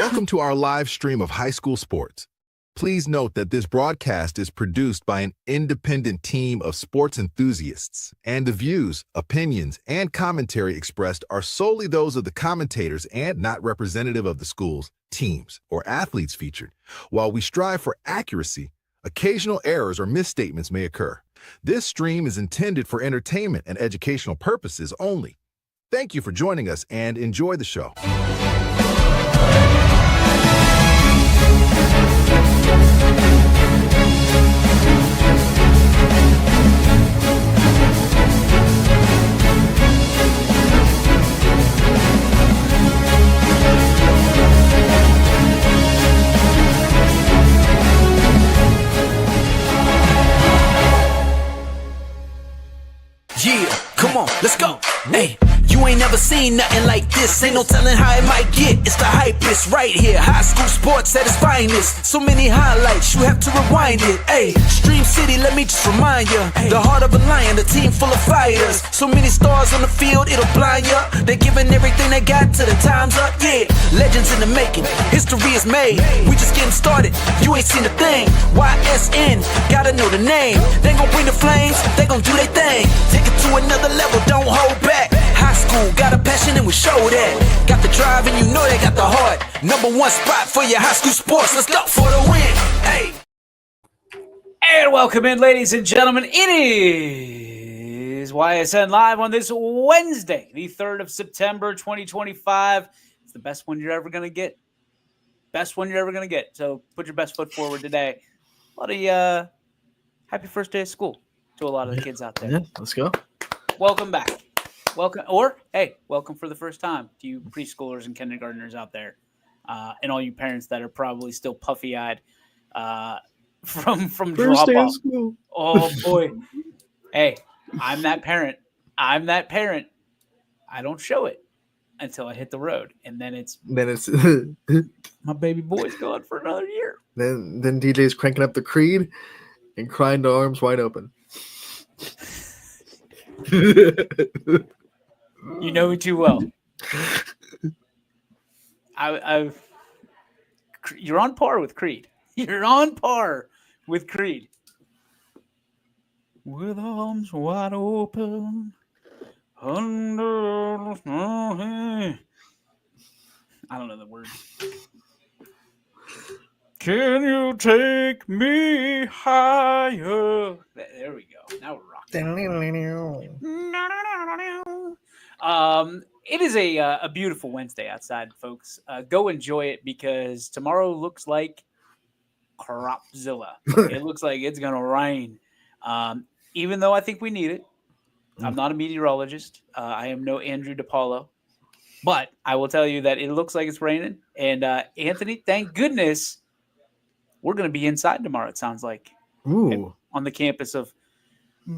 Welcome to our live stream of high school sports. Please note that this broadcast is produced by an independent team of sports enthusiasts, and the views, opinions, and commentary expressed are solely those of the commentators and not representative of the schools, teams, or athletes featured. While we strive for accuracy, occasional errors or misstatements may occur. This stream is intended for entertainment and educational purposes only. Thank you for joining us and enjoy the show. Yeah, come on, let's go. Hey, you ain't never seen nothing like this. Ain't no telling how it might get. It's the hypest right here. High school sports at its finest. So many highlights, you have to rewind it. Hey, Stream City, let me just remind ya. The heart of a lion, a team full of fighters. So many stars on the field, it'll blind ya. They're giving everything they got till the time's up. Yeah, legends in the making. History is made. We just getting started. You ain't seen a thing. YSN, gotta know the name. They gon' bring the flames. They gon' do their thing. Take it to another level, don't hold back. High school, got a passion and we show that. Got the drive and you know they got the heart. Number one spot for your high school sports. Let's go for the win. Hey. And welcome in, ladies and gentlemen. It is YSN Live on this Wednesday, the 3rd of September, 2025. It's the best one you're ever going to get. Best one you're ever going to get. So put your best foot forward today. A lot of happy first day of school to a lot of the kids out there. Yeah, let's go. Welcome back. Welcome, or hey, welcome for the first time to you preschoolers and kindergartners out there, and all you parents that are probably still puffy-eyed from First day of drop-off. school. Oh boy, hey, I'm that parent. I don't show it until I hit the road, and then it's my baby boy's gone for another year. then DJ's cranking up the Creed and crying to arms wide open. You know me too well. You're on par with Creed. You're on par with Creed. With arms wide open, under the snow. I don't know the words. Can you take me higher? There we go. Now we're rocking. It is a beautiful Wednesday outside, folks. Go enjoy it because tomorrow looks like Cropzilla. It looks like it's gonna rain. Even though I think we need it. I'm not a meteorologist. I am no Andrew DePaulo, but I will tell you that it looks like it's raining. And Anthony, thank goodness we're gonna be inside tomorrow. It sounds like on the campus of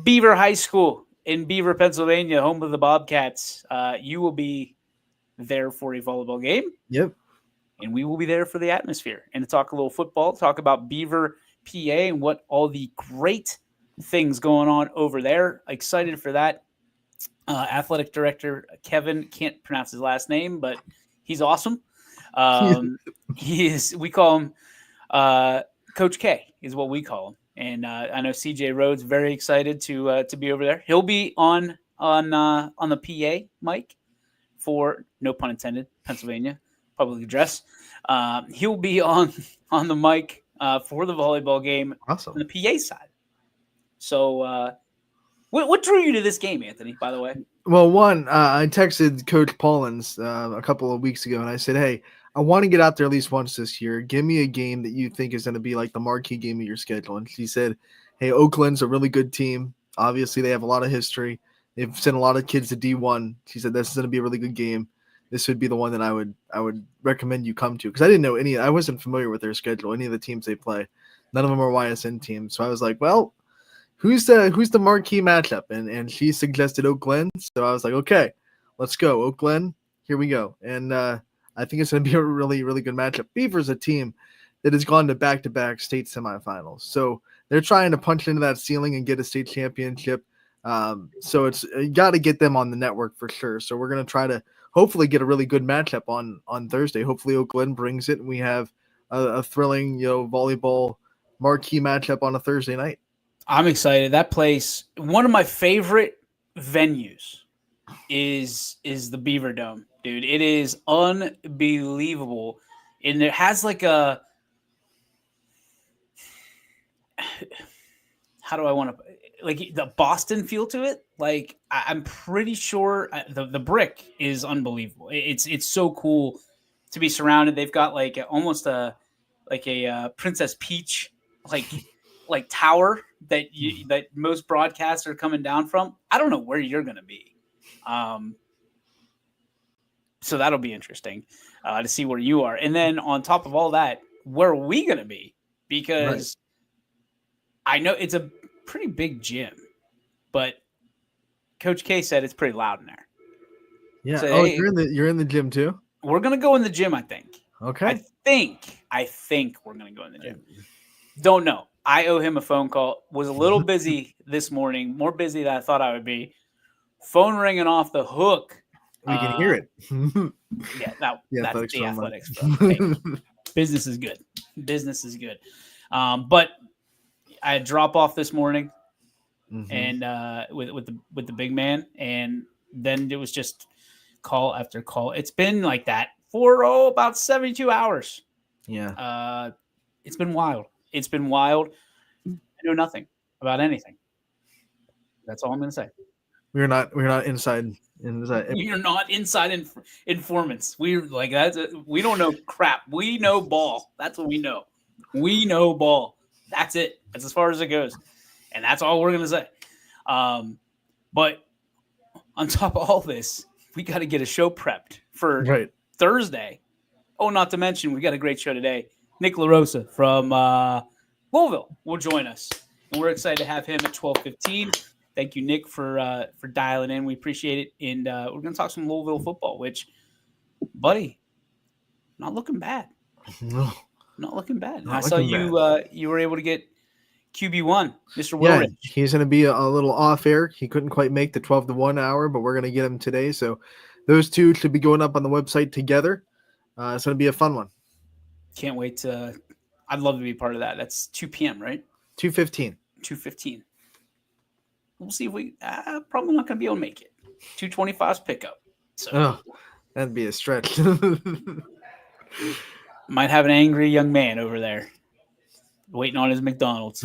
Beaver High School in Beaver, Pennsylvania, home of the Bobcats. You will be there for a volleyball game. Yep. And we will be there for the atmosphere and to talk a little football, talk about Beaver, PA, and what all the great things going on over there. Excited for that. Athletic director Kevin, can't pronounce his last name, but he's awesome. We call him Coach K is what we call him. And I know CJ Rhodes very excited to be over there. He'll be on the PA mic for, no pun intended, Pennsylvania public address. He'll be on the mic for the volleyball game Awesome. on the PA side. So what drew you to this game, Anthony, by the way? Well, one, I texted Coach Paulins a couple of weeks ago, and I said, hey, I want to get out there at least once this year. Give me a game that you think is going to be like the marquee game of your schedule. And she said, hey, Oakland's a really good team. Obviously, they have a lot of history. They've sent a lot of kids to D1. She said this is going to be a really good game. This would be the one that I would recommend you come to, because I didn't know I wasn't familiar with their schedule, any of the teams they play. None of them are YSN teams. So I was like, well, who's the marquee matchup? And she suggested Oak Glen. So I was like, okay, let's go. Oak Glen, here we go. And I think it's going to be a really, really good matchup. Beaver's a team that has gone to back-to-back state semifinals. So they're trying to punch into that ceiling and get a state championship. So you got to get them on the network for sure. So we're going to try to hopefully get a really good matchup on Thursday. Hopefully Oak Glen brings it and we have a thrilling, volleyball marquee matchup on a Thursday night. I'm excited. That place, one of my favorite venues is the Beaver Dome, dude. It is unbelievable. And it has like a, how do I want to, like the Boston feel to it. Like I'm pretty sure the brick is unbelievable. It's so cool to be surrounded. They've got like almost a Princess Peach like tower that most broadcasts are coming down from. I don't know where you're going to be. So that'll be interesting to see where you are. And then on top of all that, where are we going to be? Because I know it's a pretty big gym, but Coach K said it's pretty loud in there. Yeah. So, hey, you're in the gym too? We're going to go in the gym, I think. Okay. I think we're going to go in the gym. Don't know. I owe him a phone call. Was a little busy this morning, more busy than I thought I would be. Phone ringing off the hook. We can hear it. That's the athletics. Hey, business is good. Business is good. But I had drop off this morning, and with the big man, and then it was just call after call. It's been like that for about 72 hours. Yeah. It's been wild. It's been wild. I know nothing about anything. That's all I'm going to say. We're not inside. We are not inside informants. We're like we don't know crap. We know ball. That's what we know. We know ball. That's it. That's as far as it goes, and that's all we're gonna say. But on top of all this, we got to get a show prepped for Thursday. Oh, not to mention we got a great show today. Nick LaRosa from Louisville will join us, and we're excited to have him at 12:15. Thank you, Nick, for dialing in. We appreciate it. And we're going to talk some Louisville football, which, buddy, not looking bad. No. Not looking bad. I saw you were able to get QB1, Mr. Willrich. Yeah, he's going to be a little off air. He couldn't quite make the 12 to 1 hour, but we're going to get him today. So those two should be going up on the website together. It's going to be a fun one. Can't wait to – I'd love to be a part of that. That's 2 p.m., right? 2:15. 2:15. We'll see if we probably not going to be able to make it. 225's pickup. So that'd be a stretch. Might have an angry young man over there waiting on his McDonald's.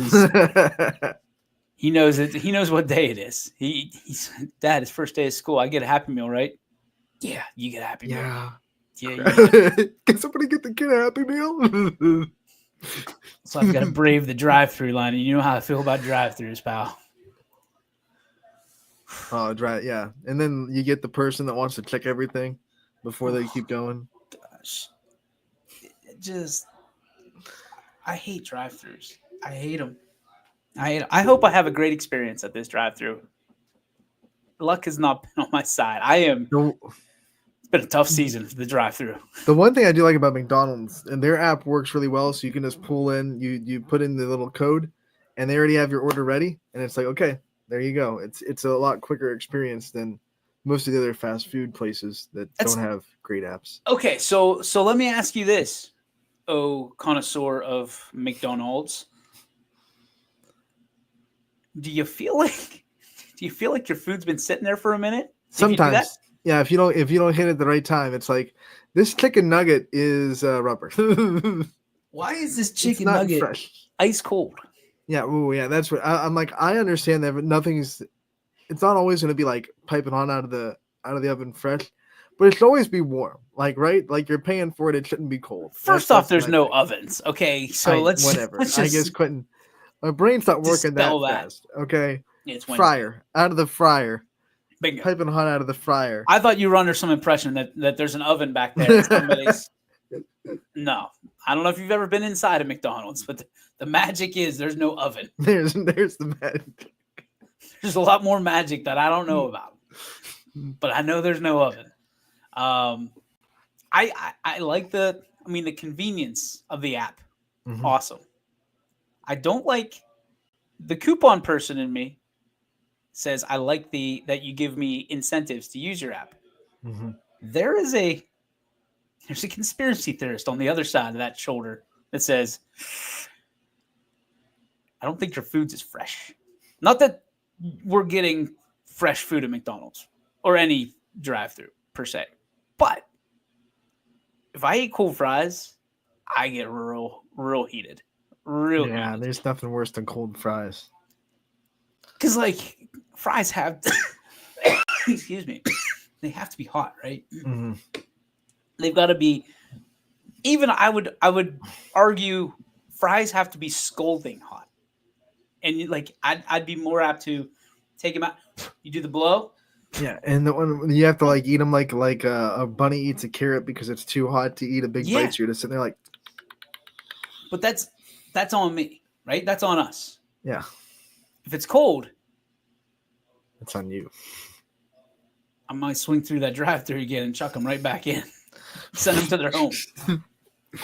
He knows it. He knows what day it is. He's Dad, his first day of school. I get a Happy Meal, right? Yeah, you get a Happy Meal. Yeah. Can somebody get the kid a Happy Meal? So I've got to brave the drive-through line, and you know how I feel about drive-throughs, pal. Oh, yeah. And then you get the person that wants to check everything before they keep going. Gosh. I hate drive-thrus. I hate them. I hope I have a great experience at this drive-thru. Luck has not been on my side. It's been a tough season for the drive-thru. The one thing I do like about McDonald's, and their app works really well, so you can just pull in, you put in the little code, and they already have your order ready, and it's like, okay, there you go. It's a lot quicker experience than most of the other fast food places that don't have great apps. Okay, so let me ask you this, connoisseur of McDonald's. Do you feel like your food's been sitting there for a minute? Sometimes. Yeah, if you don't hit it at the right time, it's like this chicken nugget is rubber. Why is this chicken nugget fresh? Ice cold? Yeah, yeah, that's what I'm like. I understand that, but it's not always going to be like piping on out of the oven fresh, but it should always be warm. Like, right? Like you're paying for it, it shouldn't be cold. First off, there's no ovens. Okay, so let's I guess Quentin, my brain's not working that fast. Okay, it's fryer out of the fryer. Bingo. Piping hot out of the fryer. I thought you were under some impression that there's an oven back there. No, I don't know if you've ever been inside a McDonald's, but the magic is there's no oven. There's the magic. There's a lot more magic that I don't know about, but I know there's no oven. I like the convenience of the app. Mm-hmm. Awesome. I don't like the coupon person in me says I like that you give me incentives to use your app. Mm-hmm. there's a conspiracy theorist on the other side of that shoulder that says, I don't think your food's as fresh. Not that we're getting fresh food at McDonald's or any drive-through per se, but if I eat cold fries, I get real heated. Real heated. There's nothing worse than cold fries. Because like fries have, excuse me, they have to be hot, right? Mm-hmm. They've got to be. Even I would argue fries have to be scalding hot, and like I'd be more apt to take them out. You do the blow. Yeah, and the one you have to like eat them like a bunny eats a carrot because it's too hot to eat a big bite. So you're just sitting there like. But that's on me, right? That's on us. Yeah. If it's cold, it's on you. I might swing through that drive-thru again and chuck them right back in. Send them to their home.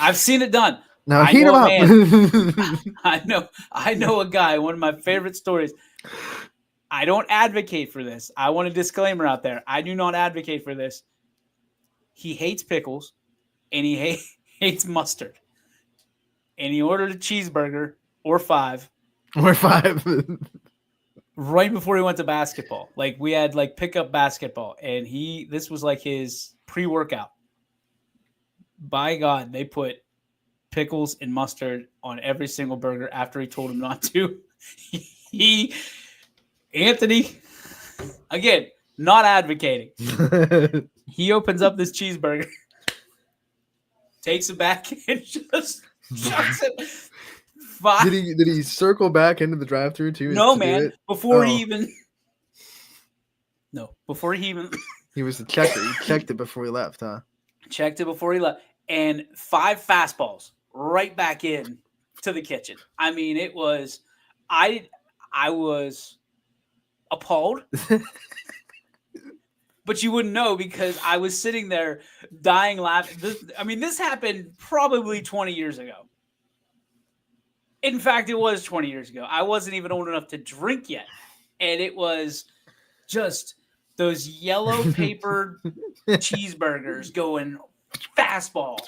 I've seen it done. Now heat them up. I know a guy, one of my favorite stories. I don't advocate for this. I want a disclaimer out there. I do not advocate for this. He hates pickles and he hates mustard. And he ordered a cheeseburger or five. Right before he went to basketball. Like we had like pickup basketball and this was like his pre-workout. By God, they put pickles and mustard on every single burger after he told him not to. Anthony, again, not advocating. He opens up this cheeseburger, takes it back, and just chucks it. Did he circle back into the drive-thru too? No, man. Before he even. He was the checker. He checked it before he left, huh? Checked it before he left. And 5 fastballs right back in to the kitchen. I mean, it was. I was appalled. But you wouldn't know because I was sitting there dying laughing. This happened probably 20 years ago. In fact, it was 20 years ago. I wasn't even old enough to drink yet. And it was just those yellow paper cheeseburgers going fastball.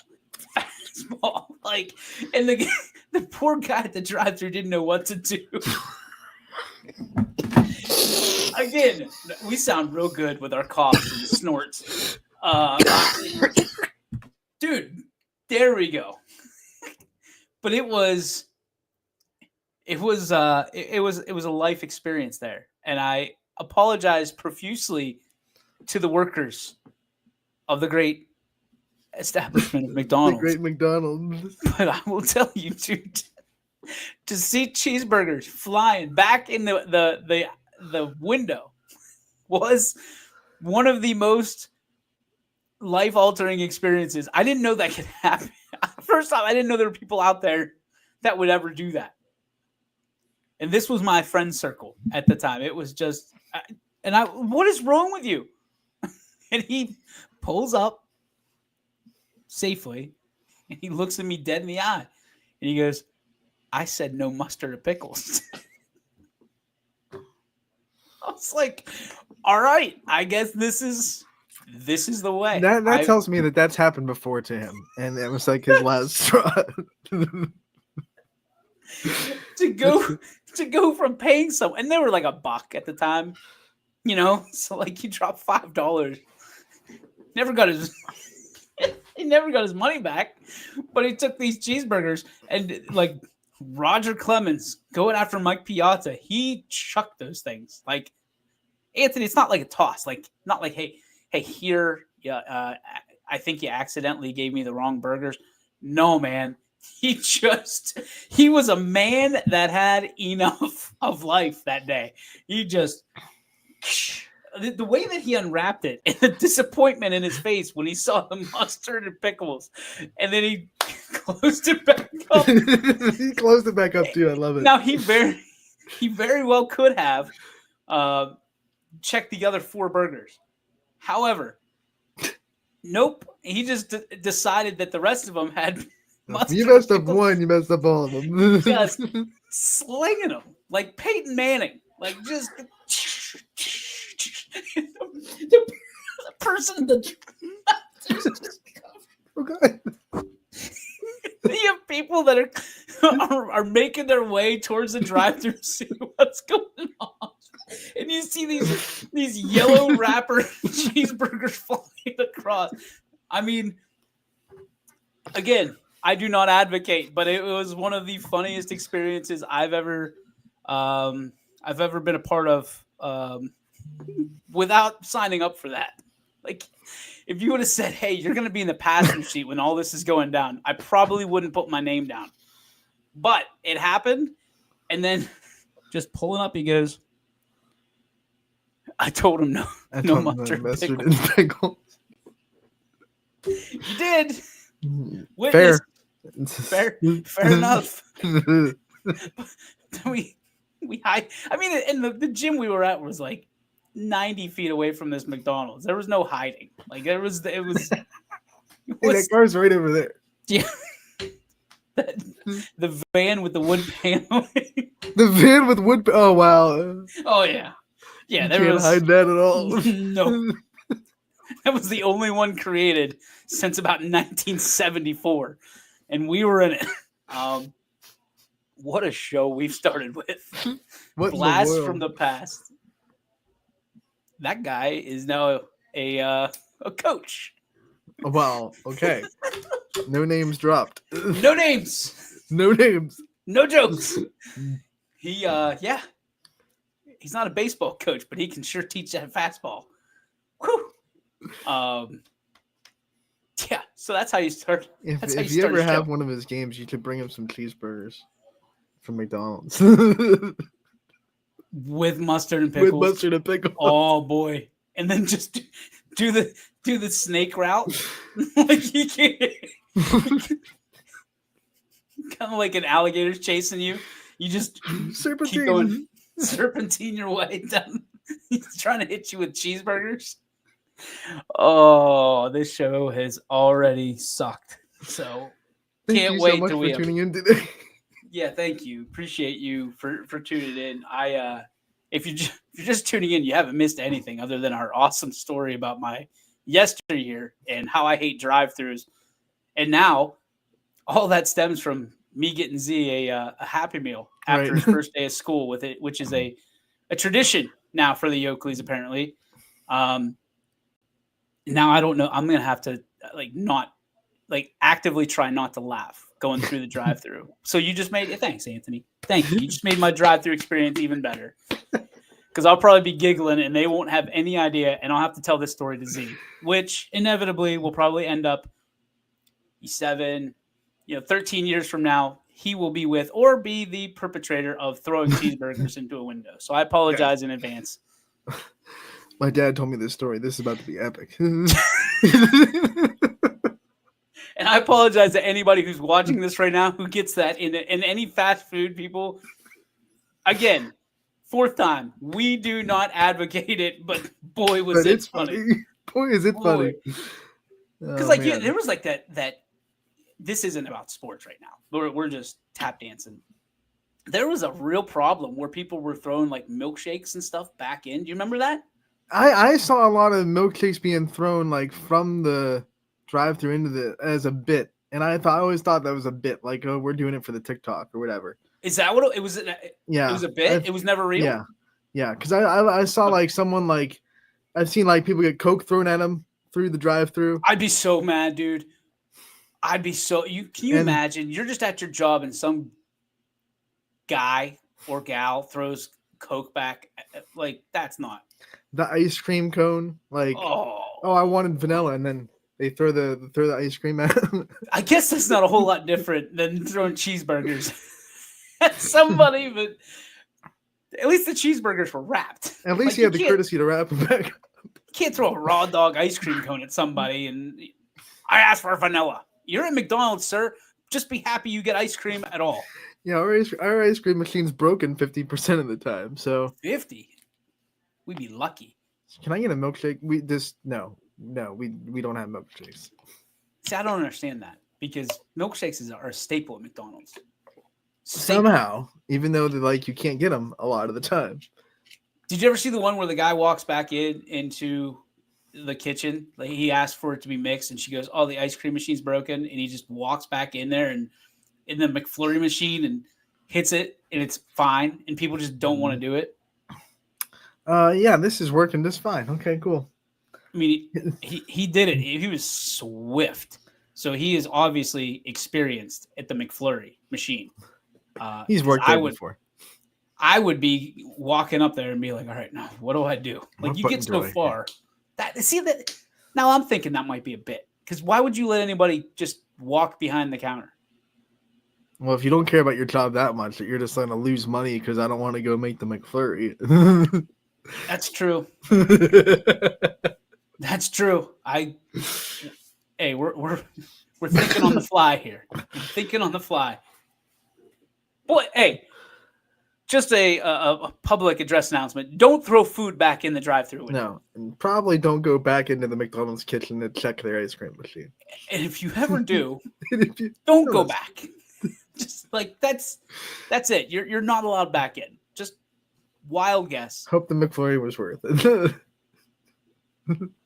Like, and the poor guy at the drive-thru didn't know what to do. Again, we sound real good with our coughs and snorts. Dude, there we go. But it was a life experience there. And I apologize profusely to the workers of the great establishment of McDonald's. The great McDonald's. But I will tell you, dude, to see cheeseburgers flying back in the window was one of the most life-altering experiences. I didn't know that could happen. First off, I didn't know there were people out there that would ever do that. And this was my friend circle at the time. It was just, what is wrong with you? And he pulls up safely, and he looks at me dead in the eye, and he goes, "I said no mustard or pickles." I was like, "All right, I guess this is the way." That tells me that's happened before to him, and it was like his last straw. to go from paying someone, and they were like $1 at the time, so like he dropped $5. He never got his money back, but he took these cheeseburgers and like Roger Clemens going after Mike Piazza, he chucked those things. Like, Anthony, it's not like a toss, like not like hey here, I think you accidentally gave me the wrong burgers. No, man. He was a man that had enough of life that day. He just, the way that he unwrapped it and the disappointment in his face when he saw the mustard and pickles, and then he closed it back up. He closed it back up too. I love it. Now he very well could have checked the other 4 burgers. However, nope. He just decided that the rest of them had. You messed up one, you messed up all of them. Just slinging them like Peyton Manning, like just the person, the Okay. You have people that are making their way towards the drive-thru to see what's going on, and you see these yellow wrapper cheeseburgers flying across. I mean, again, I do not advocate, but it was one of the funniest experiences I've ever been a part of without signing up for that. Like, if you would have said, "Hey, you're going to be in the passenger seat when all this is going down," I probably wouldn't put my name down. But it happened, and then just pulling up, he goes, "I told him no mustard and pickles." You did. Witness. Fair enough. we hide. I mean, in the gym we were at was like 90 feet away from this McDonald's. There was no hiding. Like it was. Hey, that car's right over there. Yeah. The van with the wood paneling. The van with wood. Oh wow. Oh yeah. Yeah, you can't hide that at all. No. That was the only one created since about 1974, and we were in it. What a show we've started with. What Blast from the past. That guy is now a coach. Wow. Okay. No names dropped. No names. No names. No jokes. He he's not a baseball coach, but he can sure teach that fastball. Whew. Yeah, so that's how you start. If you ever have one of his games, you could bring him some cheeseburgers from McDonald's with mustard and pickles. With mustard and pickles. Oh boy! And then just do the snake route, like you can't. Kind of like an alligator's chasing you. You just keep going serpentine your way down. He's trying to hit you with cheeseburgers. Oh, this show has already sucked. So can't wait till we tuning in today. Yeah, thank you. Appreciate you for tuning in. If you're just tuning in, you haven't missed anything other than our awesome story about my yesteryear and how I hate drive-thrus. And now all that stems from me getting Z a Happy Meal after his first day of school with it, which is a tradition now for the Oakleys apparently. Now I don't know. I'm gonna have to actively try not to laugh going through the drive-thru. So you just made it. Thanks, Anthony. Thank you. You just made my drive-thru experience even better. Because I'll probably be giggling and they won't have any idea, and I'll have to tell this story to Z, which inevitably will probably end up 13 years from now. He will be with or be the perpetrator of throwing cheeseburgers into a window. So I apologize in advance. My dad told me this story. This is about to be epic. And I apologize to anybody who's watching this right now who gets that in any fast food people. Again, fourth time. We do not advocate it, but boy, was it funny. Boy, is it funny. Because there was like that. This isn't about sports right now. We're just tap dancing. There was a real problem where people were throwing like milkshakes and stuff back in. Do you remember that? I saw a lot of milkshakes being thrown like from the drive-thru into as a bit, and I always thought that was a bit, like, oh, we're doing it for the TikTok or whatever. Is that what it was? Yeah, it was a bit. It was never real. Yeah. Because I saw like someone like I've seen like people get Coke thrown at them through the drive-thru. I'd be so mad, dude. I'd be so. Can you imagine? You're just at your job and some guy or gal throws Coke back. Like, that's not. The ice cream cone, like, oh, I wanted vanilla, and then they throw the ice cream at them. I guess that's not a whole lot different than throwing cheeseburgers at somebody, but at least the cheeseburgers were wrapped. At least you had the courtesy to wrap them back. You can't throw a raw dog ice cream cone at somebody and I asked for vanilla. You're at McDonald's, sir. Just be happy you get ice cream at all. Yeah, our ice cream machine's broken 50% of the time. So 50. We'd be lucky. Can I get a milkshake? We don't have milkshakes. See, I don't understand that because milkshakes are a staple at McDonald's. Somehow, even though you can't get them a lot of the time. Did you ever see the one where the guy walks back into the kitchen. Like he asked for it to be mixed, and she goes, "Oh, the ice cream machine's broken," and he just walks back in there and in the McFlurry machine and hits it, and it's fine, and people just don't want to do it. Yeah, this is working just fine. Okay, cool. I mean, he did it. He was swift, so he is obviously experienced at the McFlurry machine. He's worked there before. I would be walking up there and be like, "All right, now what do I do?" Like you get so far. That now I'm thinking that might be a bit, because why would you let anybody just walk behind the counter? Well, if you don't care about your job that much, that you're just going to lose money because I don't want to go make the McFlurry. That's true. That's true. Hey, we're thinking on the fly here. We're thinking on the fly. Boy, hey, just a public address announcement. Don't throw food back in the drive-thru window. No, and probably don't go back into the McDonald's kitchen to check their ice cream machine. And if you ever do, don't go back. Just like that's it. You're not allowed back in. Just wild guess. Hope the McFlurry was worth it.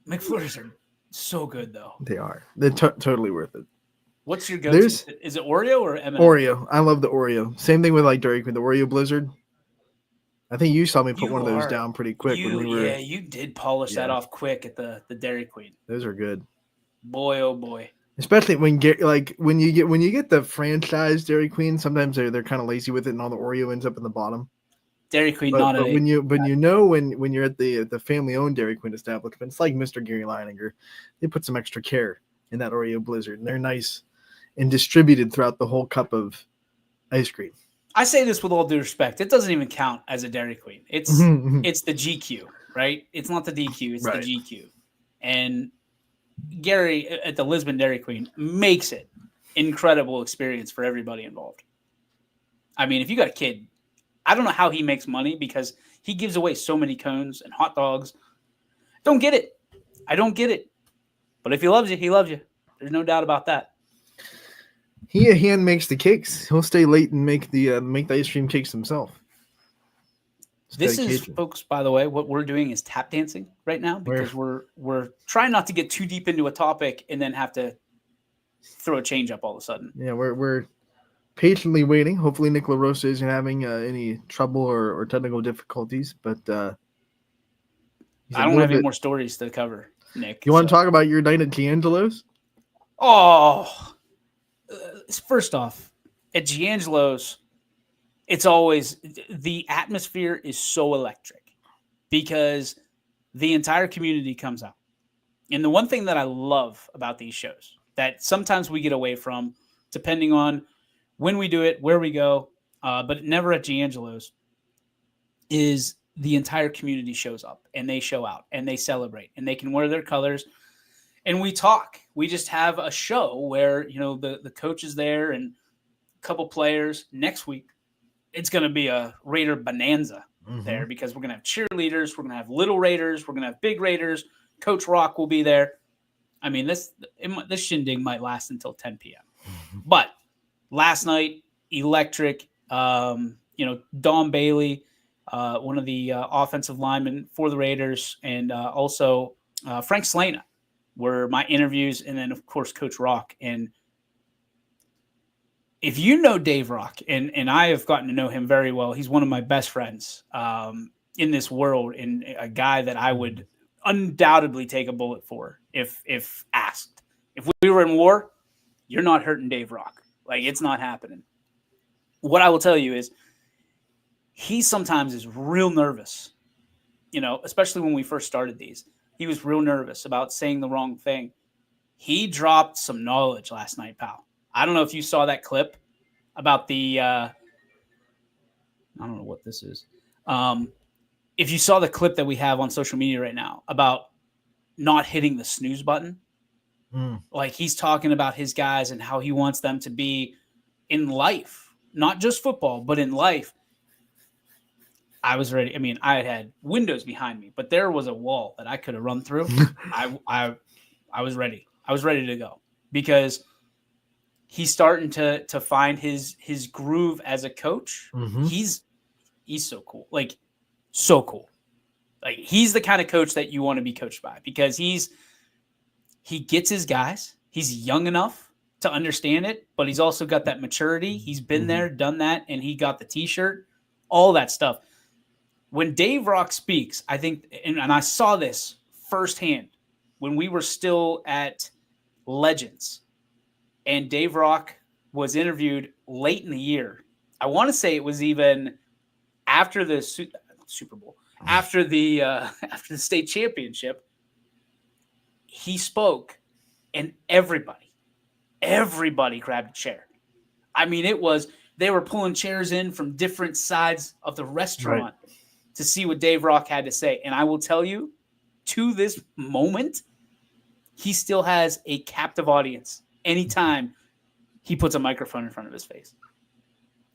McFlurries are so good, though. They are. They're totally worth it. What's your go-to? Is it Oreo or M&M? Oreo. I love the Oreo. Same thing with like Dairy Queen, the Oreo Blizzard. I think you saw me put one of those down pretty quick when we were. Yeah, you did polish that off quick at the Dairy Queen. Those are good. Boy, oh boy. Especially when you get the franchise Dairy Queen, sometimes they're kind of lazy with it, and all the Oreo ends up in the bottom. Dairy Queen, but when you're at the family owned Dairy Queen establishment, it's like Mr. Gary Leininger. They put some extra care in that Oreo Blizzard, and they're nice and distributed throughout the whole cup of ice cream. I say this with all due respect. It doesn't even count as a Dairy Queen. It's the GQ, right? It's not the DQ. It's right. The GQ. And Gary at the Lisbon Dairy Queen makes it incredible experience for everybody involved. I mean, if you got a kid, I don't know how he makes money because he gives away so many cones and hot dogs. Don't get it. I don't get it. But if he loves you, he loves you. There's no doubt about that. He hand makes the cakes. He'll stay late and make the ice cream cakes himself. This is, folks, by the way, what we're doing is tap dancing right now because we're trying not to get too deep into a topic and then have to throw a change up all of a sudden. Yeah, we're patiently waiting. Hopefully Nick LaRosa isn't having any trouble or technical difficulties, but I don't have any more stories to cover, Nick. You want to talk about your night at Giangelo's? Oh, first off, at Giangelo's, it's always the atmosphere is so electric because the entire community comes out. And the one thing that I love about these shows that sometimes we get away from, depending on when we do it, where we go, but never at Giangelo's, is the entire community shows up and they show out and they celebrate and they can wear their colors and we talk. We just have a show where, the coach is there and a couple players. Next week, it's going to be a Raider bonanza there because we're going to have cheerleaders. We're going to have little Raiders. We're going to have big Raiders. Coach Rock will be there. I mean, this shindig might last until 10 p.m. But last night, electric, Dom Bailey, one of the offensive linemen for the Raiders, and also Frank Slana were my interviews, and then, of course, Coach Rock. And if you know Dave Rock, and I have gotten to know him very well, he's one of my best friends in this world and a guy that I would undoubtedly take a bullet for if asked. If we were in war, you're not hurting Dave Rock. Like, it's not happening. What I will tell you is he sometimes is real nervous, especially when we first started these. He was real nervous about saying the wrong thing. He dropped some knowledge last night, pal. I don't know if you saw that clip about the I don't know what this is. If you saw the clip that we have on social media right now about not hitting the snooze button, like he's talking about his guys and how he wants them to be in life, not just football, but in life. I was ready. I mean, I had windows behind me, but there was a wall that I could have run through. I was ready. I was ready to go because he's starting to find his groove as a coach. He's so cool. Like, so cool. Like, he's the kind of coach that you want to be coached by, because he gets his guys. He's young enough to understand it, but he's also got that maturity. He's been there, done that, and he got the T-shirt, all that stuff. When Dave Rock speaks, I think, and I saw this firsthand when we were still at Legends, and Dave Rock was interviewed late in the year. I want to say it was even after the Super Bowl, after the state championship. He spoke, and everybody grabbed a chair. I mean, they were pulling chairs in from different sides of the restaurant to see what Dave Rock had to say. And I will tell you, to this moment, he still has a captive audience anytime he puts a microphone in front of his face.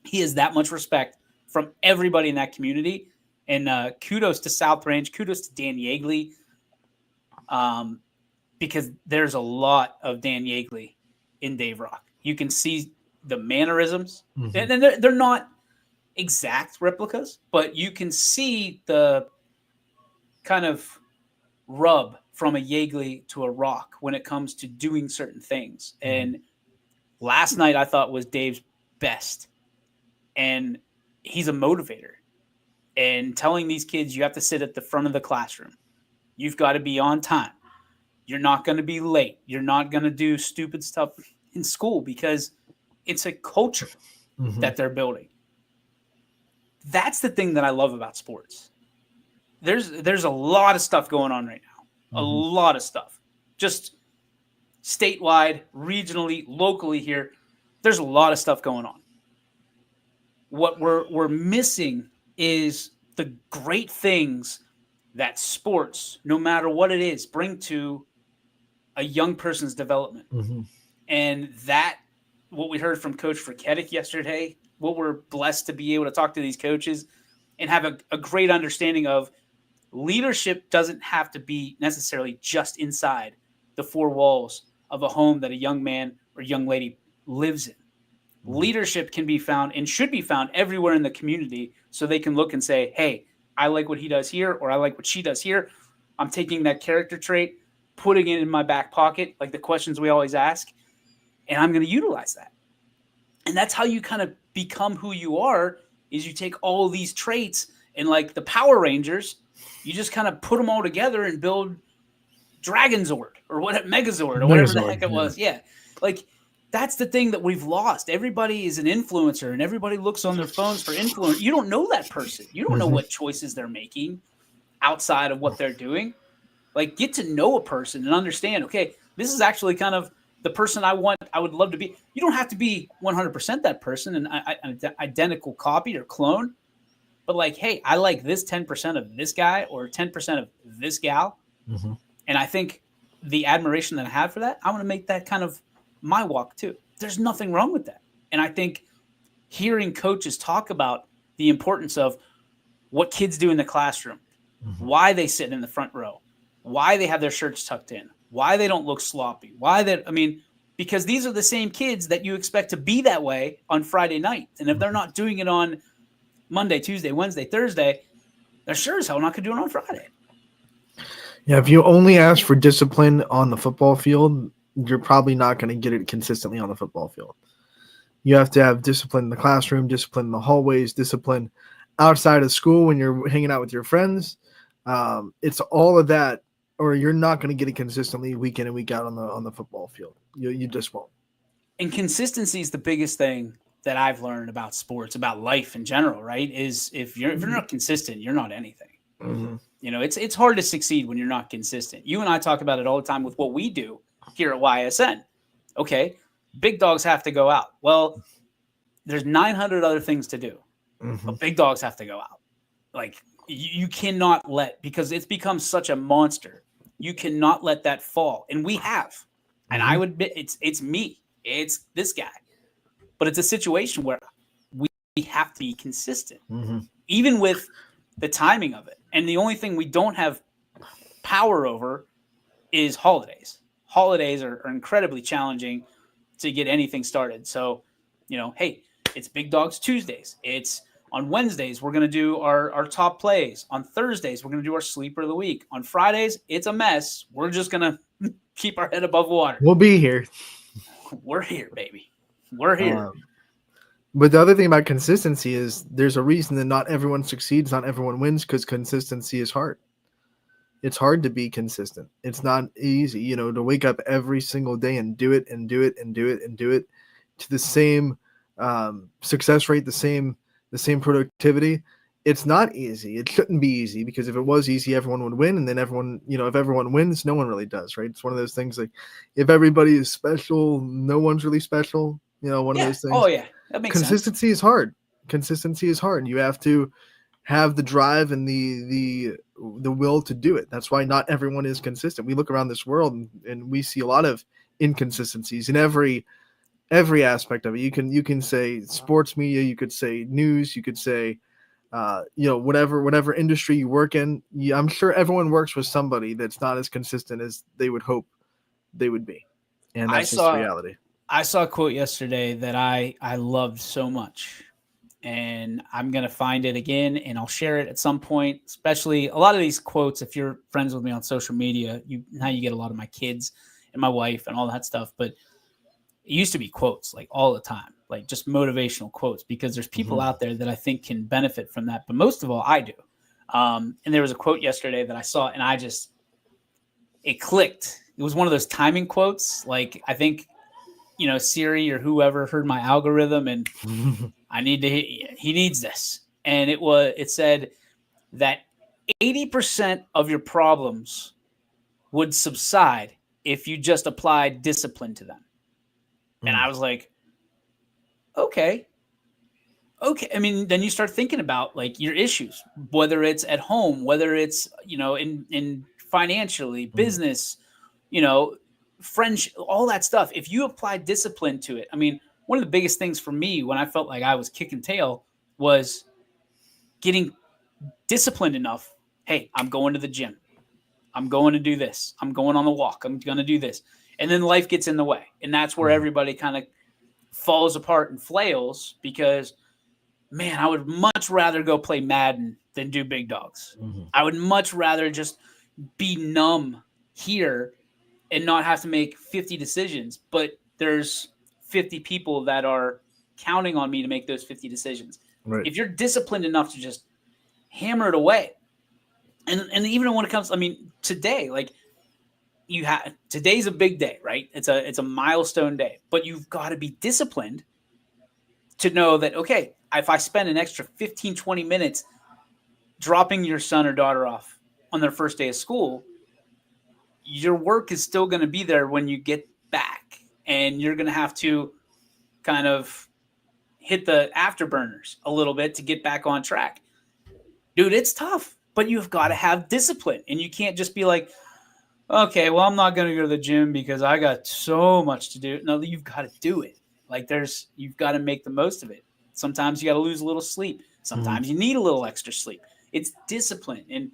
He has that much respect from everybody in that community. And kudos to South Ranch, kudos to Dan Yeagley, because there's a lot of Dan Yeagley in Dave Rock. You can see the mannerisms, and they're not exact replicas, but you can see the kind of rub from a Yeagley to a Rock when it comes to doing certain things. And last night I thought was Dave's best. And he's a motivator. And telling these kids, you have to sit at the front of the classroom. You've got to be on time. You're not going to be late. You're not going to do stupid stuff in school, because it's a culture that they're building. That's the thing that I love about sports. There's a lot of stuff going on right now. A lot of stuff. Just statewide, regionally, locally here. There's a lot of stuff going on. What we're missing is the great things that sports, no matter what it is, bring to a young person's development. And that, what we heard from Coach Friketic yesterday, what we're blessed to be able to talk to these coaches and have a great understanding of leadership doesn't have to be necessarily just inside the four walls of a home that a young man or young lady lives in. Leadership can be found and should be found everywhere in the community, so they can look and say, hey, I like what he does here, or I like what she does here. I'm taking that character trait, putting it in my back pocket, like the questions we always ask, and I'm going to utilize that. And that's how you kind of become who you are, is you take all of these traits and, like the Power Rangers, you just kind of put them all together and build Dragonzord or Megazord or whatever the heck it was. Yeah. Like, that's the thing that we've lost. Everybody is an influencer, and everybody looks on their phones for influence. You don't know that person. You don't know what choices they're making outside of what they're doing. Like, get to know a person and understand, okay, this is actually kind of the person I would love to be. You don't have to be 100% that person, an identical copy or clone. But, like, hey, I like this 10% of this guy or 10% of this gal. And I think the admiration that I have for that, I want to make that kind of my walk too. There's nothing wrong with that. And I think hearing coaches talk about the importance of what kids do in the classroom, why they sit in the front row, why they have their shirts tucked in, why they don't look sloppy, because these are the same kids that you expect to be that way on Friday night. And if they're not doing it on Monday, Tuesday, Wednesday, Thursday, they're sure as hell not going to do it on Friday. Yeah, if you only ask for discipline on the football field, you're probably not going to get it consistently on the football field. You have to have discipline in the classroom, discipline in the hallways, discipline outside of school when you're hanging out with your friends. It's all of that, or you're not going to get it consistently week in and week out on the football field. You just won't. And consistency is the biggest thing that I've learned about sports, about life in general, right? Is if you're not consistent, you're not anything. You know, it's hard to succeed when you're not consistent. You and I talk about it all the time with what we do here at YSN. Okay, big dogs have to go out. Well, there's 900 other things to do, but big dogs have to go out. Like, you cannot because it's become such a monster. You cannot let that fall. And we have. And I would admit it's me. It's this guy. But it's a situation where we have to be consistent, even with the timing of it. And the only thing we don't have power over is holidays. Holidays are incredibly challenging to get anything started. So, you know, hey, it's Big Dogs Tuesdays. It's On Wednesdays, we're going to do our top plays. On Thursdays, we're going to do our sleeper of the week. On Fridays, it's a mess. We're just going to keep our head above water. We'll be here. We're here, baby. We're here. But the other thing about consistency is there's a reason that not everyone succeeds, not everyone wins, because consistency is hard. It's hard to be consistent. It's not easy, to wake up every single day and do it and do it and do it and do it to the same success rate, the same productivity. It's not easy. It shouldn't be easy, because if it was easy, everyone would win. And then everyone, if everyone wins, no one really does, right? It's one of those things like if everybody is special, no one's really special. One of those things. Oh, yeah. That makes Consistency is hard. Consistency is hard. You have to have the drive and the will to do it. That's why not everyone is consistent. We look around this world and we see a lot of inconsistencies in every aspect of it. You can say sports media, you could say news, you could say whatever industry you work in. I'm sure everyone works with somebody that's not as consistent as they would hope they would be. And that's just reality. I saw a quote yesterday that I loved so much, and I'm going to find it again and I'll share it at some point. Especially a lot of these quotes, if you're friends with me on social media, now you get a lot of my kids and my wife and all that stuff. But it used to be quotes like all the time, like just motivational quotes, because there's people out there that I think can benefit from that. But most of all, I do. And there was a quote yesterday that I saw and it clicked. It was one of those timing quotes. Like, I think, Siri or whoever heard my algorithm and he needs this. And it said that 80% of your problems would subside if you just applied discipline to them. And I was like, okay. I mean, then you start thinking about like your issues, whether it's at home, whether it's, in financially, business, friendship, all that stuff. If you apply discipline to it, I mean, one of the biggest things for me when I felt like I was kicking tail was getting disciplined enough. Hey, I'm going to the gym. I'm going to do this. I'm going on the walk. I'm going to do this. And then life gets in the way. And that's where everybody kind of falls apart and flails because, man, I would much rather go play Madden than do big dogs. I would much rather just be numb here and not have to make 50 decisions. But there's 50 people that are counting on me to make those 50 decisions. Right. If you're disciplined enough to just hammer it away, and even when it comes, I mean, today, like today's a big day, right? It's a milestone day, but you've got to be disciplined to know that, okay, if I spend an extra 15, 20 minutes dropping your son or daughter off on their first day of school, your work is still going to be there when you get back, and you're going to have to kind of hit the afterburners a little bit to get back on track. Dude, it's tough, but you've got to have discipline, and you can't just be like, okay, well, I'm not going to go to the gym because I got so much to do. No, you've got to do it. Like you've got to make the most of it. Sometimes you got to lose a little sleep. Sometimes you need a little extra sleep. It's discipline. And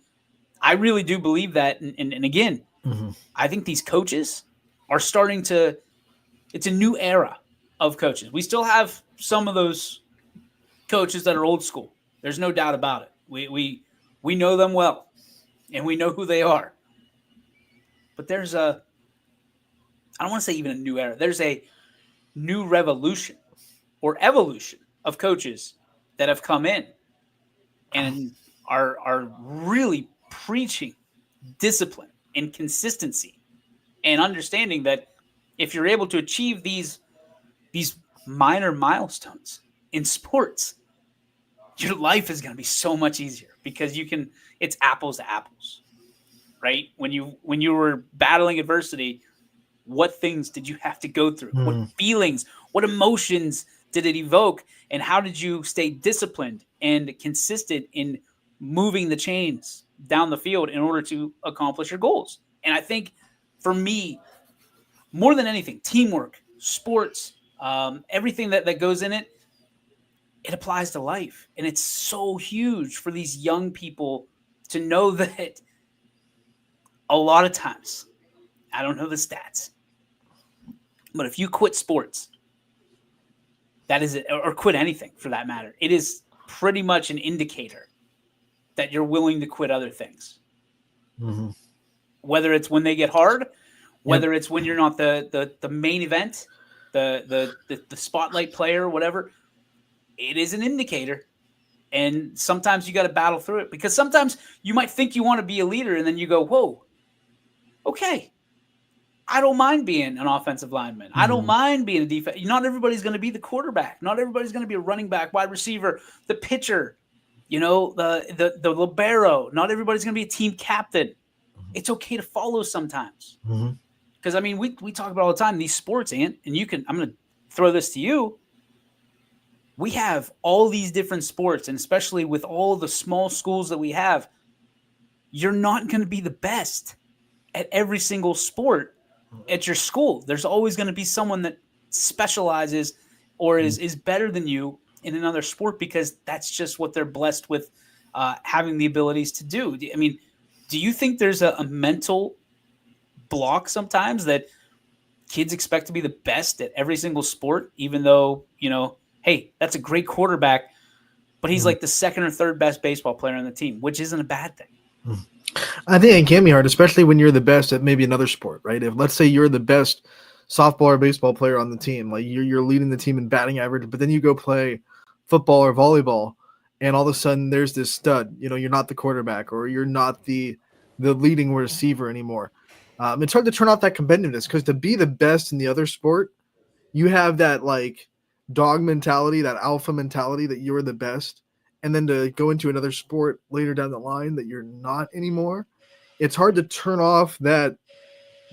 I really do believe that. And again, I think these coaches are starting to, it's a new era of coaches. We still have some of those coaches that are old school. There's no doubt about it. We know them well, and we know who they are. But there's I don't want to say even a new era. There's a new revolution or evolution of coaches that have come in and are really preaching discipline and consistency and understanding that if you're able to achieve these minor milestones in sports, your life is going to be so much easier because it's apples to apples. Right? When you were battling adversity, what things did you have to go through? What feelings, what emotions did it evoke? And how did you stay disciplined and consistent in moving the chains down the field in order to accomplish your goals? And I think for me, more than anything, teamwork, sports, everything that goes in it, it applies to life. And it's so huge for these young people to know that a lot of times, I don't know the stats, but if you quit sports, that is it, or quit anything for that matter, it is pretty much an indicator that you're willing to quit other things. Mm-hmm. Whether it's when they get hard, whether it's when you're not the main event, the spotlight player, whatever, it is an indicator. And sometimes you got to battle through it, because sometimes you might think you want to be a leader and then you go, whoa, okay, I don't mind being an offensive lineman. I don't mind being a defense. Not everybody's going to be the quarterback. Not everybody's going to be a running back, wide receiver, the pitcher, the libero. Not everybody's going to be a team captain. It's okay to follow sometimes. Because, I mean, we talk about all the time, these sports, Ant, and I'm going to throw this to you. We have all these different sports, and especially with all the small schools that we have, you're not going to be the best at every single sport at your school. There's always going to be someone that specializes or is better than you in another sport, because that's just what they're blessed with having the abilities to do. I mean, do you think there's a mental block sometimes that kids expect to be the best at every single sport, even though, hey, that's a great quarterback, but he's like the second or third best baseball player on the team, which isn't a bad thing. I think it can be hard, especially when you're the best at maybe another sport, right? If, let's say, you're the best softball or baseball player on the team, like you're leading the team in batting average, but then you go play football or volleyball, and all of a sudden there's this stud, you're not the quarterback, or you're not the leading receiver anymore. It's hard to turn off that competitiveness, because to be the best in the other sport, you have that like dog mentality, that alpha mentality that you're the best, and then to go into another sport later down the line that you're not anymore, it's hard to turn off that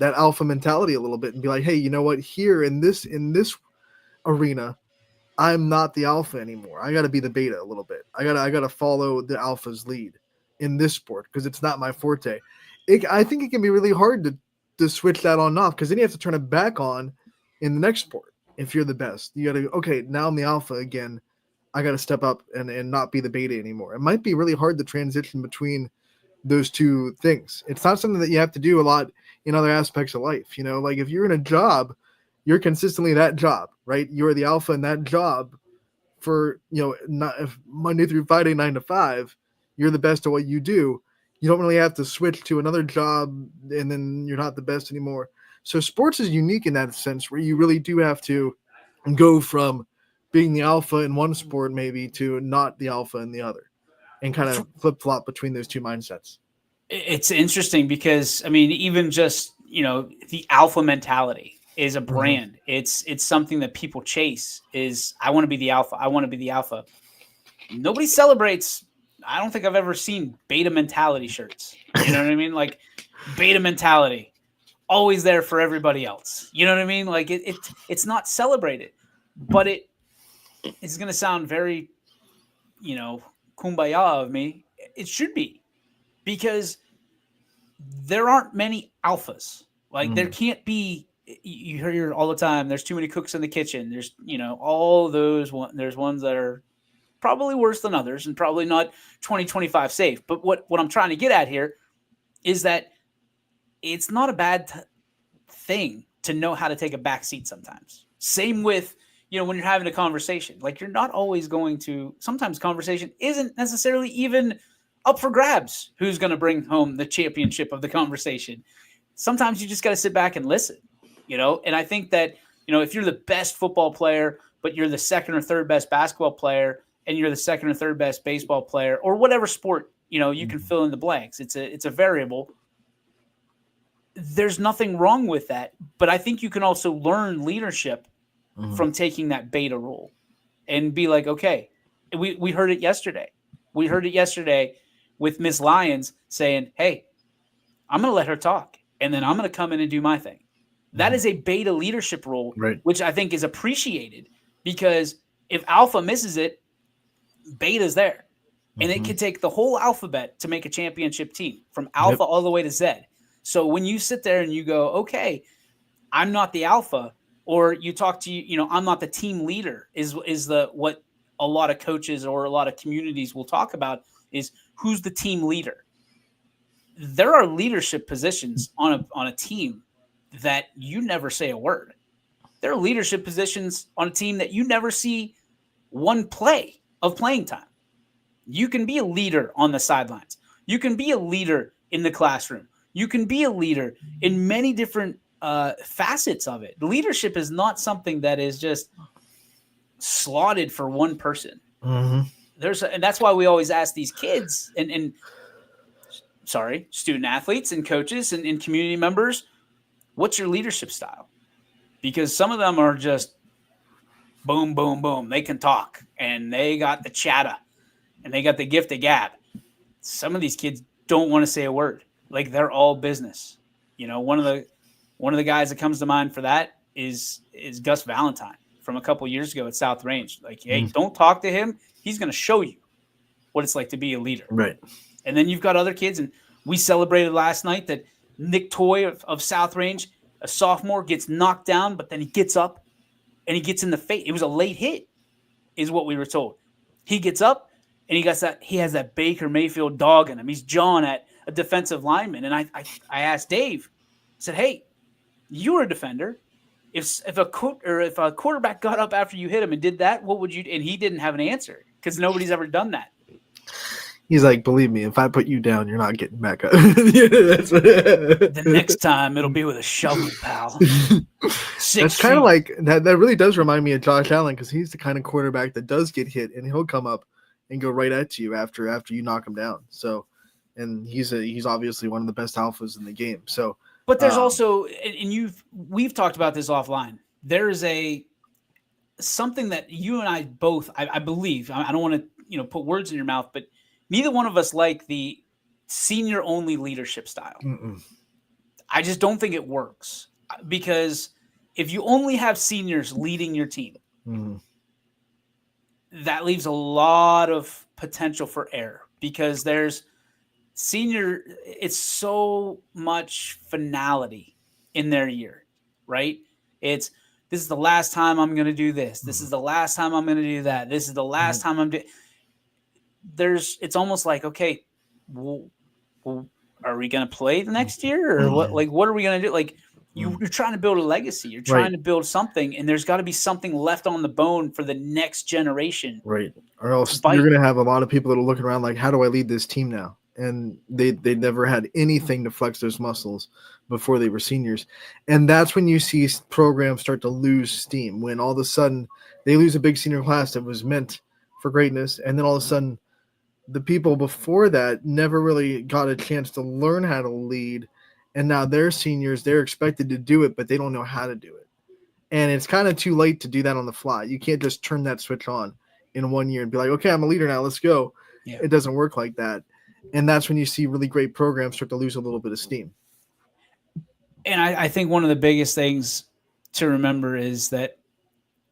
alpha mentality a little bit and be like, hey, you know what, here in this arena, I'm not the alpha anymore. I got to be the beta a little bit. I got to follow the alpha's lead in this sport, because it's not my forte. I think it can be really hard to switch that on and off, because then you have to turn it back on in the next sport. If you're the best, you got to, okay, now I'm the alpha again. I got to step up and not be the beta anymore. It might be really hard to transition between those two things. It's not something that you have to do a lot in other aspects of life. Like if you're in a job, you're consistently that job, right? You're the alpha in that job for, not Monday through Friday, 9 to 5, you're the best at what you do. You don't really have to switch to another job and then you're not the best anymore. So sports is unique in that sense, where you really do have to go from being the alpha in one sport maybe to not the alpha in the other, and kind of flip-flop between those two mindsets. It's interesting because, I mean, even just, the alpha mentality is a brand. It's something that people chase, is I want to be the alpha. I want to be the alpha. Nobody celebrates. I don't think I've ever seen beta mentality shirts. You know what I mean? Like beta mentality, always there for everybody else. You know what I mean? Like it's not celebrated, but it's going to sound very, kumbaya of me. It should be, because there aren't many alphas. Like there can't be, you hear all the time, there's too many cooks in the kitchen. There's, all those there's ones that are probably worse than others and probably not 2025 safe. But what I'm trying to get at here is that it's not a bad thing to know how to take a back seat sometimes. Same with, when you're having a conversation, like you're not always going to, sometimes conversation isn't necessarily even up for grabs. Who's going to bring home the championship of the conversation? Sometimes you just got to sit back and listen, and I think that, if you're the best football player, but you're the second or third best basketball player, and you're the second or third best baseball player, or whatever sport, you can fill in the blanks. It's a variable. There's nothing wrong with that, but I think you can also learn leadership from taking that beta role and be like, okay, we heard it yesterday. We heard it yesterday with Miss Lyons saying, hey, I'm going to let her talk, and then I'm going to come in and do my thing. That is a beta leadership role, right, which I think is appreciated, because if alpha misses it, beta's there. And it can take the whole alphabet to make a championship team, from alpha all the way to Z. So when you sit there and you go, okay, I'm not the alpha, or you talk to, I'm not the team leader, is what a lot of coaches or a lot of communities will talk about, is who's the team leader. There are leadership positions on a team that you never say a word. There are leadership positions on a team that you never see one play of playing time. You can be a leader on the sidelines. You can be a leader in the classroom. You can be a leader in many different facets of it. Leadership is not something that is just slotted for one person. Mm-hmm. And that's why we always ask these kids and student athletes and coaches and community members, what's your leadership style? Because some of them are just boom, boom, boom. They can talk and they got the chatter and they got the gift of gab. Some of these kids don't want to say a word. Like, they're all business. You know, one of the guys that comes to mind for that is Gus Valentine from a couple years ago at South Range. Like, hey, don't talk to him. He's going to show you what it's like to be a leader. Right. And then you've got other kids, and we celebrated last night that Nick Toy of South Range, a sophomore, gets knocked down, but then he gets up and he gets in the face. It was a late hit, is what we were told. He gets up and he has that Baker Mayfield dog in him. He's jawing at a defensive lineman. And I asked Dave, I said, hey, you were a defender. If a quarterback got up after you hit him and did that, what would you? And he didn't have an answer because nobody's ever done that. He's like, believe me, if I put you down, you're not getting back up. The next time it'll be with a shovel, pal. That's kind of like that. That really does remind me of Josh Allen, because he's the kind of quarterback that does get hit and he'll come up and go right at you after you knock him down. So, and he's obviously one of the best alphas in the game. So, but there's also, and we've talked about this offline. There is something that you and I both, I believe. I don't want to put words in your mouth, but neither one of us like the senior only leadership style. Mm-mm. I just don't think it works, because if you only have seniors leading your team, that leaves a lot of potential for error, because there's it's so much finality in their year, right? This is the last time I'm going to do this. This is the last time I'm going to do that. This is the last time I'm doing. It's almost like, okay, well, are we going to play the next year, or what? Like, what are we going to do? Like, you're trying to build a legacy. You're trying to build something, and there's got to be something left on the bone for the next generation. Right. Or else you're going to have a lot of people that are looking around like, how do I lead this team now? And they never had anything to flex those muscles before they were seniors. And that's when you see programs start to lose steam, when all of a sudden they lose a big senior class that was meant for greatness. And then all of a sudden the people before that never really got a chance to learn how to lead. And now they're seniors, they're expected to do it, but they don't know how to do it. And it's kind of too late to do that on the fly. You can't just turn that switch on in 1 year and be like, okay, I'm a leader now, let's go. Yeah. It doesn't work like that. And that's when you see really great programs start to lose a little bit of steam. And I think one of the biggest things to remember is that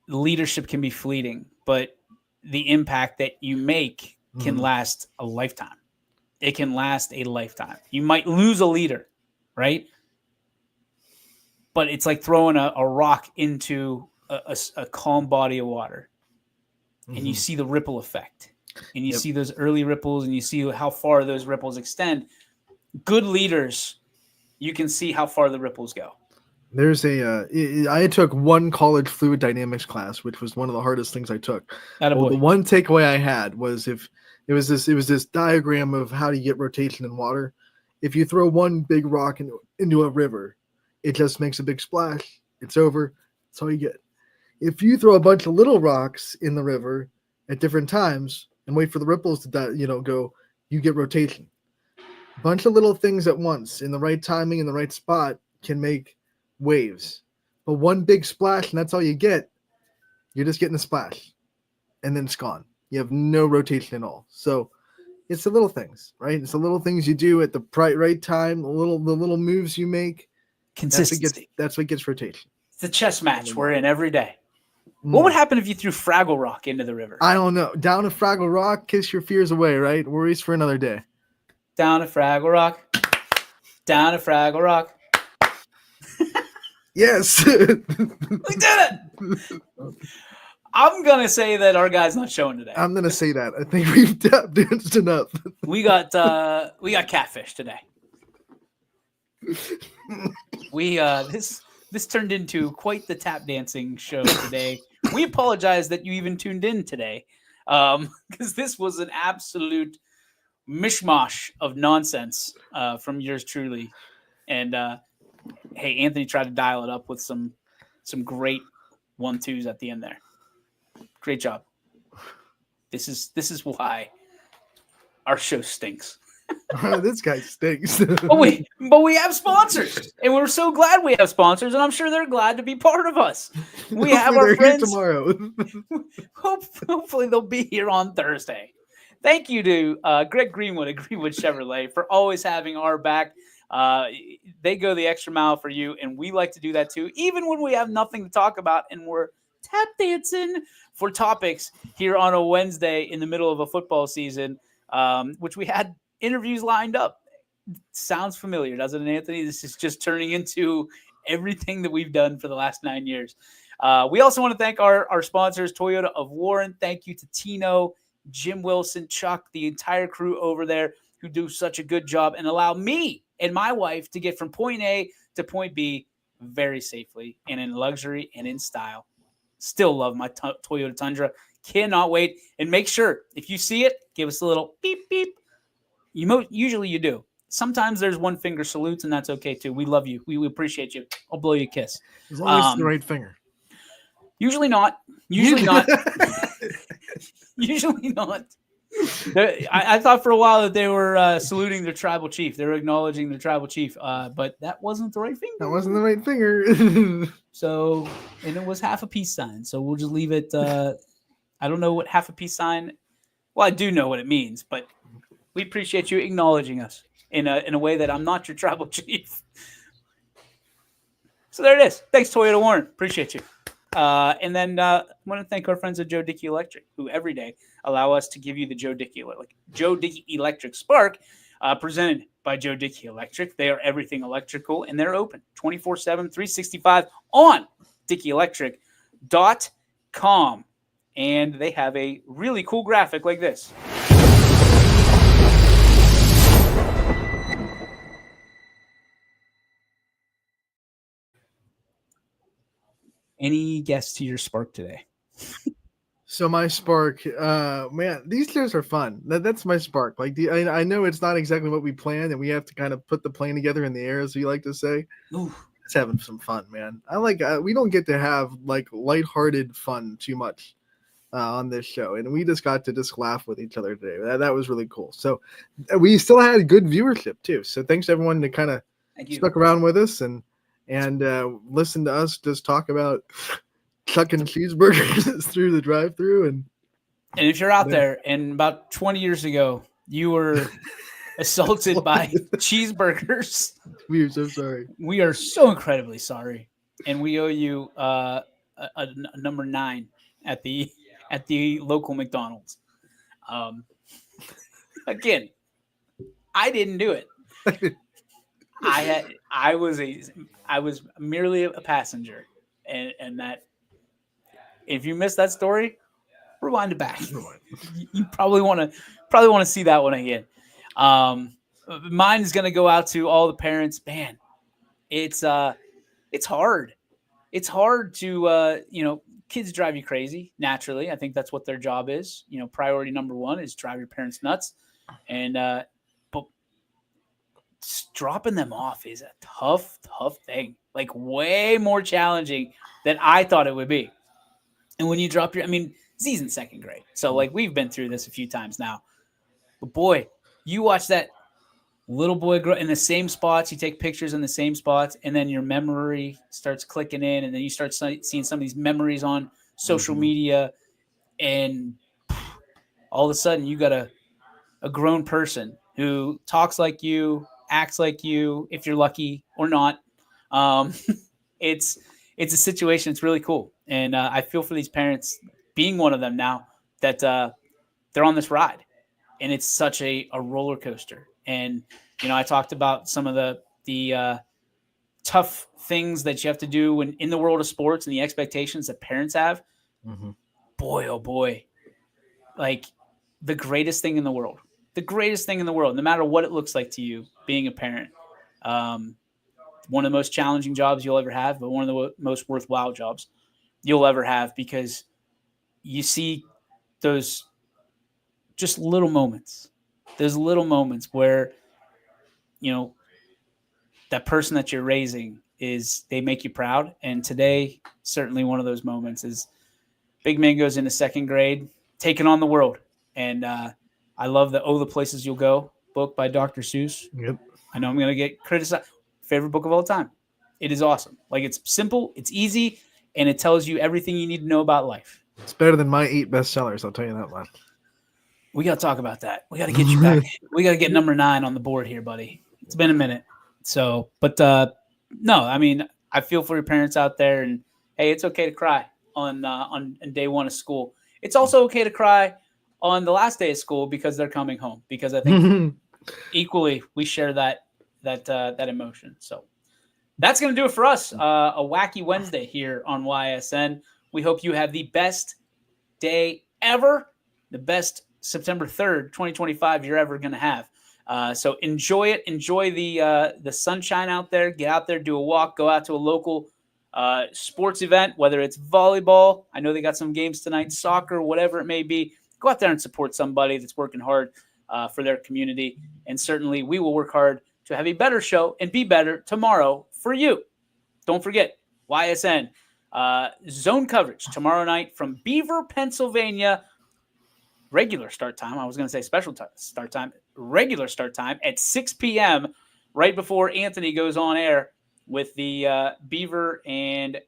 leadership can be fleeting, but the impact that you make can last a lifetime. It can last a lifetime. You might lose a leader, right? But it's like throwing a rock into a calm body of water, and you see the ripple effect. And you see those early ripples, and you see how far those ripples extend. Good leaders, you can see how far the ripples go. There's I took one college fluid dynamics class, which was one of the hardest things I took. The one takeaway I had was it was this diagram of how to get rotation in water. If you throw one big rock into a river, it just makes a big splash. It's over. That's all you get. If you throw a bunch of little rocks in the river at different times and wait for the ripples to go, you get rotation. A bunch of little things at once in the right timing in the right spot can make waves. But one big splash, and that's all you get. You're just getting a splash, and then it's gone. You have no rotation at all. So it's the little things, right? It's the little things you do at the right time, the little moves you make. Consistency. That's what gets rotation. It's the chess match we're in every day. What would happen if you threw Fraggle Rock into the river? I don't know. Down a Fraggle Rock, kiss your fears away, right? Worries for another day. Down a Fraggle Rock. Down a Fraggle Rock. Yes. We did it. I'm going to say that our guy's not showing today. I'm going to say that. I think we've tap danced enough. We got catfish today. This turned into quite the tap dancing show today. We apologize that you even tuned in today. because this was an absolute mishmash of nonsense from yours truly. And hey, Anthony tried to dial it up with some great 1-2s at the end there. Great job. This is why our show stinks. This guy stinks. but we have sponsors, and we're so glad we have sponsors, and I'm sure they're glad to be part of us. We have our friends tomorrow. Hopefully they'll be here on Thursday. Thank you to Greg Greenwood at Greenwood Chevrolet for always having our back. They go the extra mile for you, and we like to do that too, even when we have nothing to talk about and we're tap dancing for topics here on a Wednesday in the middle of a football season, which we had interviews lined up. Sounds familiar, doesn't it, Anthony? This is just turning into everything that we've done for the last 9 years. We also want to thank our sponsors, Toyota of Warren. Thank you to Tino, Jim Wilson, Chuck, the entire crew over there who do such a good job and allow me and my wife to get from point A to point B very safely and in luxury and in style. Still love my Toyota Tundra. Cannot wait. And make sure, if you see it, give us a little beep, beep. Usually you do. Sometimes there's one finger salutes, and that's okay too. We love you. We appreciate you. I'll blow you a kiss. As long as it's the right finger. Usually not. Usually not. Usually not. I thought for a while that they were saluting their tribal chief. They were acknowledging their tribal chief, but that wasn't the right finger. That wasn't the right finger. So, and it was half a peace sign. So we'll just leave it. I don't know what half a peace sign. Well, I do know what it means, but we appreciate you acknowledging us in a way that I'm not your tribal chief. So there it is. Thanks, Toyota Warren. Appreciate you. And then I want to thank our friends at Joe Dickey Electric, who every day allow us to give you the Joe Dickey Electric Spark, presented by Joe Dickey Electric. They are everything electrical, and they're open 24/7, 365 on DickeyElectric.com. And they have a really cool graphic like this. Any guess to your spark today? So my spark, man, these shows are fun. That's my spark. Like I know it's not exactly what we planned, and we have to kind of put the plane together in the air, as we like to say. Ooh. It's having some fun, man. I like. We don't get to have like lighthearted fun too much on this show, and we just got to just laugh with each other today. That was really cool. So we still had good viewership too. So thanks to everyone that kind of stuck around with us and listen to us just talk about chucking cheeseburgers through the drive-thru. And if you're out there and about 20 years ago you were assaulted by cheeseburgers, we are so sorry. We are so incredibly sorry, and we owe you a number 9 at the local McDonald's. Again, I didn't do it. I was merely a passenger, and that. If you missed that story, rewind it back. You probably want to see that one again. Mine is going to go out to all the parents. Man, it's hard. It's hard to kids drive you crazy naturally. I think that's what their job is. Priority number 1 is drive your parents nuts, and but dropping them off is a tough thing. Like way more challenging than I thought it would be. And when you drop Z's in 2nd grade. So, like, we've been through this a few times now. But, boy, you watch that little boy grow in the same spots. You take pictures in the same spots, and then your memory starts clicking in, and then you start seeing some of these memories on social media, and all of a sudden you got a grown person who talks like you, acts like you, if you're lucky or not. It's a situation. It's really cool. And I feel for these parents, being one of them now, that they're on this ride. And it's such a roller coaster. And, I talked about some of the tough things that you have to do when in the world of sports and the expectations that parents have. Mm-hmm. Boy, oh boy. Like the greatest thing in the world, no matter what it looks like to you, being a parent. One of the most challenging jobs you'll ever have, but one of the most worthwhile jobs you'll ever have, because you see those just little moments. There's little moments where, that person that you're raising they make you proud. And today, certainly one of those moments is Big Mango's in the second grade, taking on the world. And I love the Places You'll Go book by Dr. Seuss. Yep. I know I'm going to get criticized. Favorite book of all time. It is awesome. Like, it's simple, it's easy, and it tells you everything you need to know about life. It's better than my 8 bestsellers, I'll tell you that much. We got to talk about that. We got to get you back. We got to get number 9 on the board here, buddy. It's been a minute. So, but no, I mean, I feel for your parents out there, and hey, it's okay to cry on day one of school. It's also okay to cry on the last day of school because they're coming home, because I think equally we share that emotion. So that's going to do it for us. A wacky Wednesday here on YSN. We hope you have the best day ever, the best September 3rd, 2025 you're ever going to have. So enjoy it. Enjoy the sunshine out there. Get out there, do a walk, go out to a local sports event, whether it's volleyball. I know they got some games tonight, soccer, whatever it may be. Go out there and support somebody that's working hard for their community. And certainly we will work hard to have a better show and be better tomorrow for you. Don't forget, YSN zone coverage tomorrow night from Beaver, Pennsylvania. Regular start time. I was going to say special start time. Regular start time at 6 p.m. right before Anthony goes on air with the Beaver, and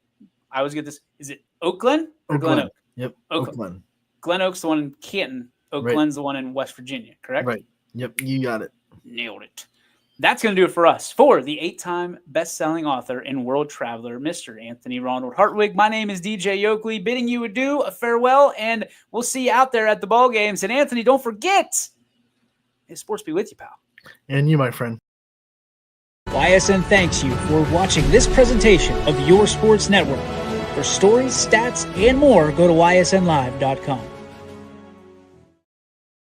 I always get this. Is it Oakland or Glen Oak? Yep, Oakland. Glen Oak's the one in Canton. Oakland's the one in West Virginia, correct? Right. Yep, you got it. Nailed it. That's going to do it for us. For the 8-time best-selling author and world traveler, Mr. Anthony Ronald Hartwig, my name is DJ Oakley, bidding you adieu, a farewell, and we'll see you out there at the ball games. And Anthony, don't forget, may sports be with you, pal. And you, my friend. YSN thanks you for watching this presentation of Your Sports Network. For stories, stats, and more, go to ysnlive.com.